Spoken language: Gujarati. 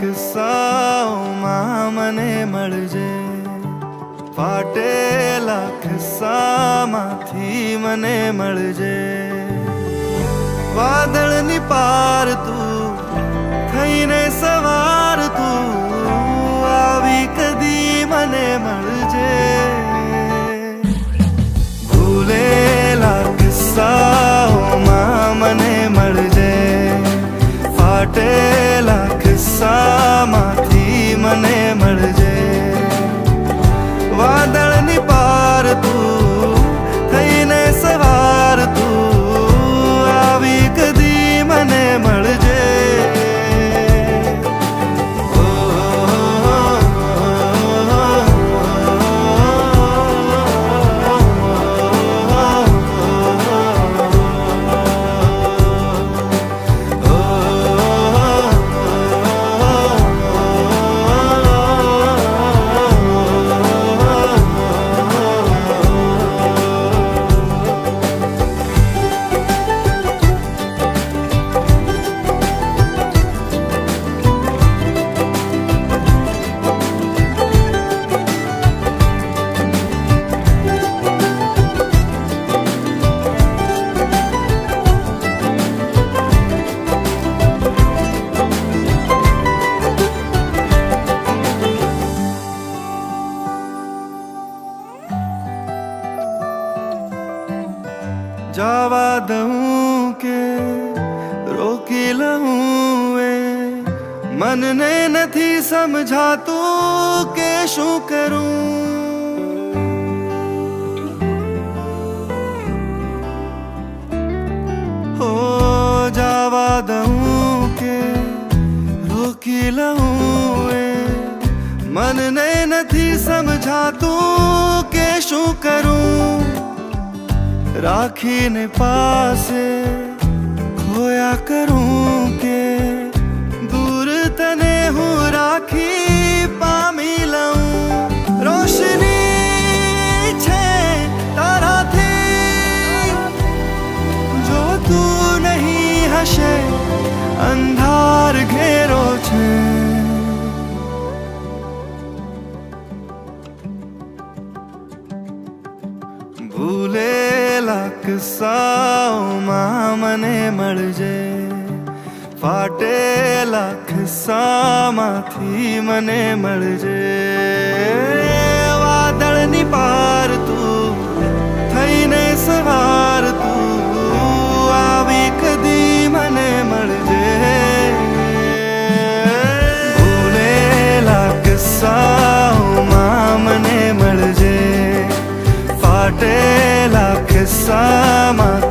કિસ્સાઓમાં મને મળજે, ફાટેલા કિસ્સામાંથી મને મળજે. વાદળની પાર તું થઈને સવાર તું આવી કદી મને મળજે. ભૂલેલા કિસ્સાઓમાં મને મળજે, ફાટેલા કિસ્સામાંથી મને મળજે. વાદળની પાર તું થઈને સવાર તું આવી કદી મને મળજે. જવા દઉં કે રોકી લઉં એ મનને નથી સમજાતું કે શું કરું. હો જવા દઉં કે રોકી લઉં એ મનને નથી સમજાતું કે શું કરું. રાખીને પાસે ખોયા કરું કે દૂર તને હું રાખી પામી લઉં. રોશની છે તારાથી જો તું નહીં હશે અંધાર ઘેરો છે. ભૂલેલા કિસ્સાઓમાં મને મળજે, ફાટેલા કિસ્સામાંથી મને મળજે. વાદળની પાર તું થઈને સવાર તું આવી કદી મને મળજે. ભૂલેલા કિસ્સાઓમાં મને મળજે, ફાટેલા કિસ્સામાં